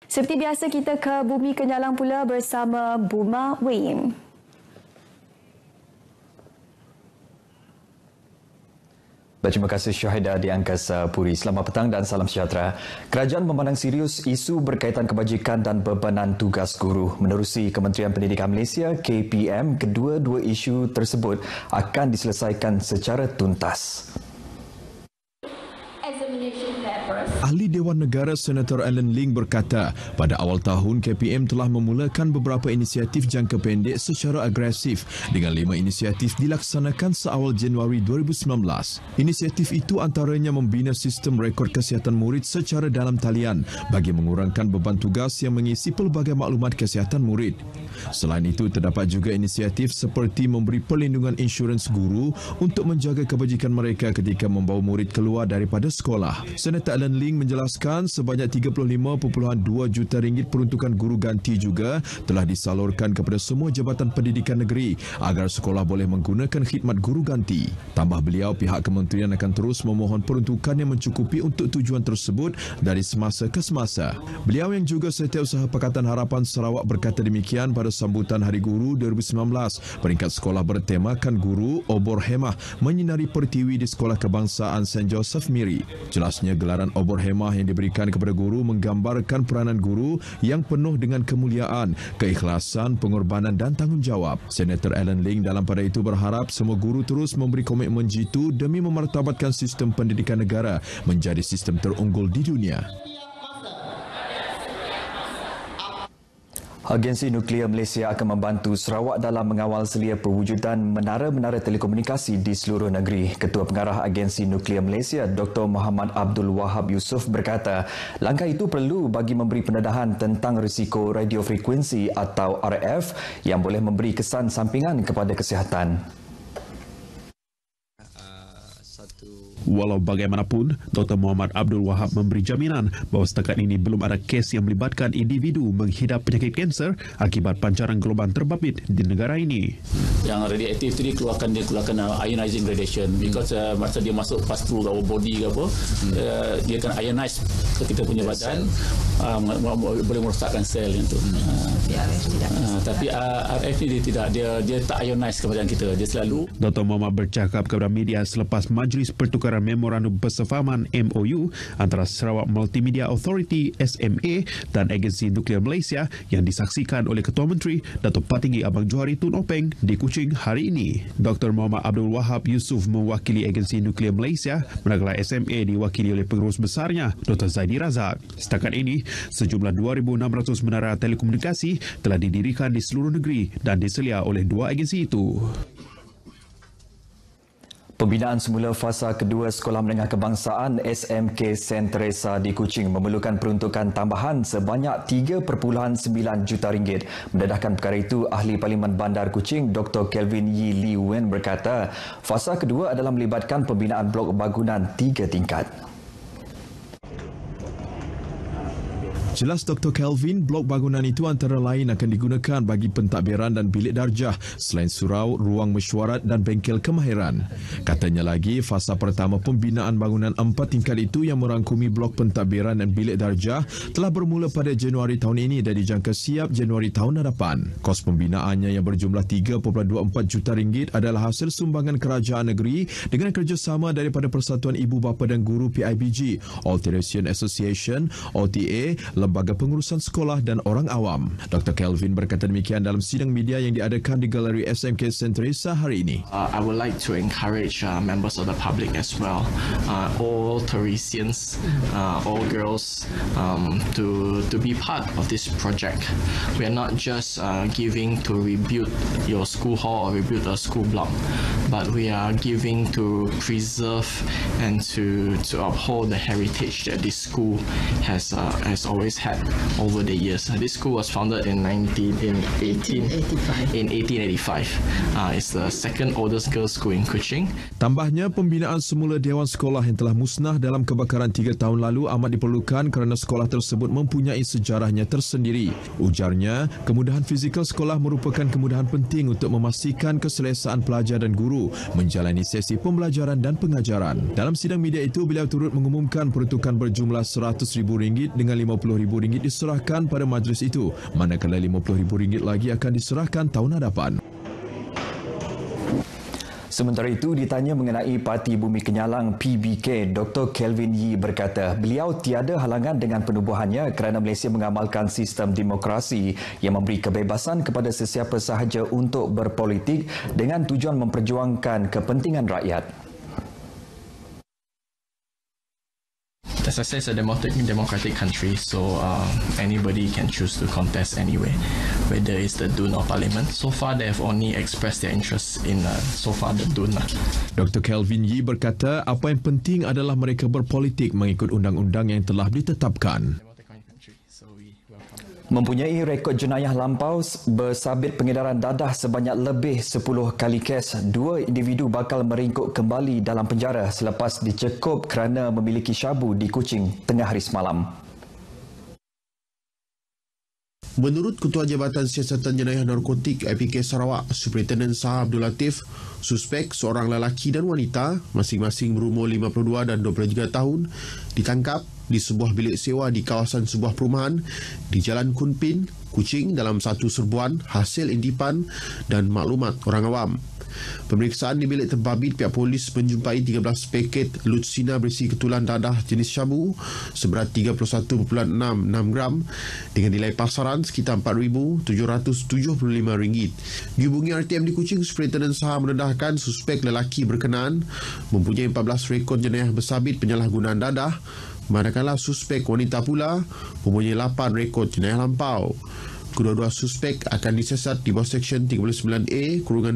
Seperti biasa, kita ke Bumi Kenyalang pula bersama Buma Wim. Terima kasih Syahida di Angkasa Puri. Selamat petang dan salam sejahtera. Kerajaan memandang serius isu berkaitan kebajikan dan bebanan tugas guru. Menerusi Kementerian Pendidikan Malaysia KPM, kedua-dua isu tersebut akan diselesaikan secara tuntas. Ahli Dewan Negara Senator Alan Ling berkata, pada awal tahun KPM telah memulakan beberapa inisiatif jangka pendek secara agresif dengan 5 inisiatif dilaksanakan seawal Januari 2019. Inisiatif itu antaranya membina sistem rekod kesihatan murid secara dalam talian bagi mengurangkan beban tugas yang mengisi pelbagai maklumat kesihatan murid. Selain itu, terdapat juga inisiatif seperti memberi perlindungan insurans guru untuk menjaga kebajikan mereka ketika membawa murid keluar daripada sekolah. Senator Alan Ling menjelaskan sebanyak 35.2 juta ringgit peruntukan guru ganti juga telah disalurkan kepada semua jabatan pendidikan negeri agar sekolah boleh menggunakan khidmat guru ganti. Tambah beliau, pihak kementerian akan terus memohon peruntukan yang mencukupi untuk tujuan tersebut dari semasa ke semasa. Beliau yang juga Setiausaha Pakatan Harapan Sarawak berkata demikian pada sambutan Hari Guru 2019. Peringkat sekolah bertemakan guru obor hemah menyinari pertiwi di Sekolah Kebangsaan St. Joseph Miri. Jelasnya gelaran obor hemah yang diberikan kepada guru menggambarkan peranan guru yang penuh dengan kemuliaan, keikhlasan, pengorbanan dan tanggungjawab. Senator Alan Ling dalam pada itu berharap semua guru terus memberi komitmen jitu demi memartabatkan sistem pendidikan negara menjadi sistem terunggul di dunia. Agensi Nuklear Malaysia akan membantu Sarawak dalam mengawal selia perwujudan menara-menara telekomunikasi di seluruh negeri. Ketua Pengarah Agensi Nuklear Malaysia, Dr. Muhammad Abdul Wahab Yusof berkata, langkah itu perlu bagi memberi pendedahan tentang risiko radiofrekuensi atau RF yang boleh memberi kesan sampingan kepada kesihatan. Walau bagaimanapun, Dr. Muhammad Abdul Wahab memberi jaminan bahawa setakat ini belum ada kes yang melibatkan individu menghidap penyakit kanser akibat pancaran gelombang terbabit di negara ini. Yang radioaktif itu dia keluarkan ionizing radiation because masa dia masuk pass through our body ke apa, dia akan ionize ke kita punya badan, boleh merosakkan sel yang tu. Tapi RF ni dia tidak, dia tak ionize ke badan kita, dia selalu. Dr. Muhammad bercakap kepada media selepas Majlis Pertukaran Memorandum Persefahaman MOU antara Sarawak Multimedia Authority SMA dan Agensi Nuklear Malaysia yang disaksikan oleh Ketua Menteri Datuk Patinggi Abang Johari Tun Openg di Kuching hari ini. Dr. Muhammad Abdul Wahab Yusof mewakili Agensi Nuklear Malaysia, manakala SMA diwakili oleh pengurus besarnya Dr. Zaidi Razak. Setakat ini, sejumlah 2,600 menara telekomunikasi telah didirikan di seluruh negeri dan diselia oleh dua agensi itu. Pembinaan semula fasa kedua Sekolah Menengah Kebangsaan SMK St. Teresa di Kuching memerlukan peruntukan tambahan sebanyak 3.9 juta ringgit. Mendedahkan perkara itu, Ahli Parlimen Bandar Kuching Dr. Kelvin Yi Lee Wen berkata, fasa kedua adalah melibatkan pembinaan blok bangunan 3 tingkat. Jelas Dr. Kelvin, blok bangunan itu antara lain akan digunakan bagi pentadbiran dan bilik darjah selain surau, ruang mesyuarat dan bengkel kemahiran. Katanya lagi, fasa pertama pembinaan bangunan 4 tingkat itu yang merangkumi blok pentadbiran dan bilik darjah telah bermula pada Januari tahun ini dan dijangka siap Januari tahun hadapan. Kos pembinaannya yang berjumlah 3.24 juta ringgit adalah hasil sumbangan kerajaan negeri dengan kerjasama daripada Persatuan Ibu Bapa dan Guru PIBG, All Teresian Association, OTA, Lembaga Pengurusan Sekolah dan orang awam. Dr. Kelvin berkata demikian dalam sidang media yang diadakan di Galeri SMK St. Teresa hari ini. I would like to encourage members of the public as well, all Teresians, all girls, to be part of this project. We are not just giving to rebuild your school hall or rebuild a school block, but we are giving to preserve and to uphold the heritage that this school has always had over the years. This school was founded in 1885. It's the second oldest girls' school in Kuching. Tambahnya, pembinaan semula Dewan Sekolah yang telah musnah dalam kebakaran 3 tahun lalu amat diperlukan kerana sekolah tersebut mempunyai sejarahnya tersendiri. Ujarnya, kemudahan fizikal sekolah merupakan kemudahan penting untuk memastikan keselesaan pelajar dan guru menjalani sesi pembelajaran dan pengajaran. Dalam sidang media itu, beliau turut mengumumkan peruntukan berjumlah RM100,000 dengan RM50,000 RM50,000 diserahkan pada majlis itu, manakala RM50,000 lagi akan diserahkan tahun hadapan. Sementara itu, ditanya mengenai Parti Bumi Kenyalang PBK, Dr. Kelvin Yee berkata beliau tiada halangan dengan penubuhannya kerana Malaysia mengamalkan sistem demokrasi yang memberi kebebasan kepada sesiapa sahaja untuk berpolitik dengan tujuan memperjuangkan kepentingan rakyat. As I say, it's a democratic country, so anybody can choose to contest anyway, whether it's the Dun or Parliament. So far, they have only expressed their interest in the Dun. Dr. Kelvin Yee berkata apa yang penting adalah mereka berpolitik mengikut undang-undang yang telah ditetapkan. Mempunyai rekod jenayah lampau bersabit pengedaran dadah sebanyak lebih 10 kali kes, 2 individu bakal meringkuk kembali dalam penjara selepas dicekup kerana memiliki syabu di Kuching tengah hari semalam. Menurut Ketua Jabatan Siasatan Jenayah Narkotik IPK Sarawak, Superintendent Shah Abdul Latif, suspek seorang lelaki dan wanita, masing-masing berumur 52 dan 23 tahun, ditangkap di sebuah bilik sewa di kawasan sebuah perumahan di Jalan Kunpin, Kuching dalam satu serbuan hasil intipan dan maklumat orang awam. Pemeriksaan di bilik terbabit, pihak polis menjumpai 13 paket Lutsina berisi ketulan dadah jenis syabu seberat 31.66 gram dengan nilai pasaran sekitar RM4,775. Dihubungi RTM di Kuching, Superintendent Shah mendedahkan suspek lelaki berkenaan mempunyai 14 rekod jenayah bersabit penyalahgunaan dadah, manakala suspek wanita pula mempunyai 8 rekod jenayah lampau. Kedua-dua suspek akan disiasat di bawah Seksyen 39A /2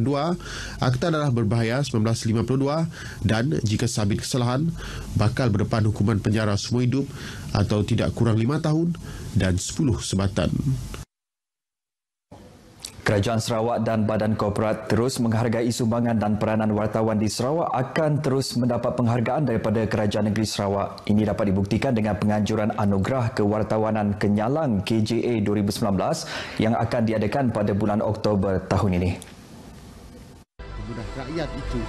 Akta Dadah Berbahaya 1952 dan jika sabit kesalahan bakal berdepan hukuman penjara semua hidup atau tidak kurang 5 tahun dan 10 sebatan. Kerajaan Sarawak dan Badan Korporat terus menghargai sumbangan dan peranan wartawan di Sarawak akan terus mendapat penghargaan daripada Kerajaan Negeri Sarawak. Ini dapat dibuktikan dengan penganjuran Anugerah Kewartawanan Kenyalang KJA 2019 yang akan diadakan pada bulan Oktober tahun ini. Rakyat itu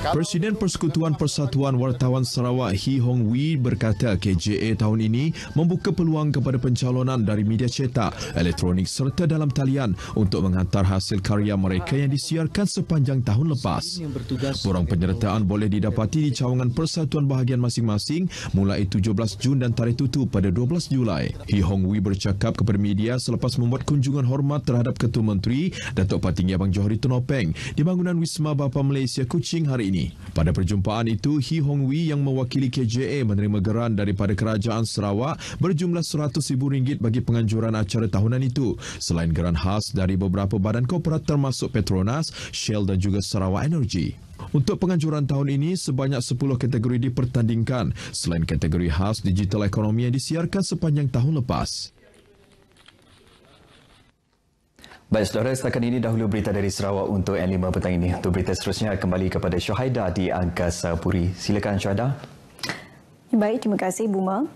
Presiden Persekutuan Persatuan Wartawan Sarawak Hee Hong Wee berkata KJA tahun ini membuka peluang kepada pencalonan dari media cetak, elektronik serta dalam talian untuk menghantar hasil karya mereka yang disiarkan sepanjang tahun lepas. Borang penyertaan boleh didapati di cawangan persatuan bahagian masing-masing mulai 17 Jun dan tarikh tutup pada 12 Julai. Hee Hong Wee bercakap kepada media selepas membuat kunjungan hormat terhadap Ketua Menteri Datuk Patinggi Abang Johari Tonopeng di bangunan Wisma Bapa Malaysia Kuching hari ini. Pada perjumpaan itu, Hee Hong Wee yang mewakili KJA menerima geran daripada Kerajaan Sarawak berjumlah RM100,000 bagi penganjuran acara tahunan itu, selain geran khas dari beberapa badan korporat termasuk Petronas, Shell dan juga Sarawak Energy. Untuk penganjuran tahun ini, sebanyak 10 kategori dipertandingkan, selain kategori khas digital ekonomi yang disiarkan sepanjang tahun lepas. Baik, saudara, setakat ini dahulu berita dari Sarawak untuk N5 petang ini. Untuk berita seterusnya kembali kepada Syuhaida di Angkasa Puri. Silakan Syuhaida. Baik, terima kasih Buma.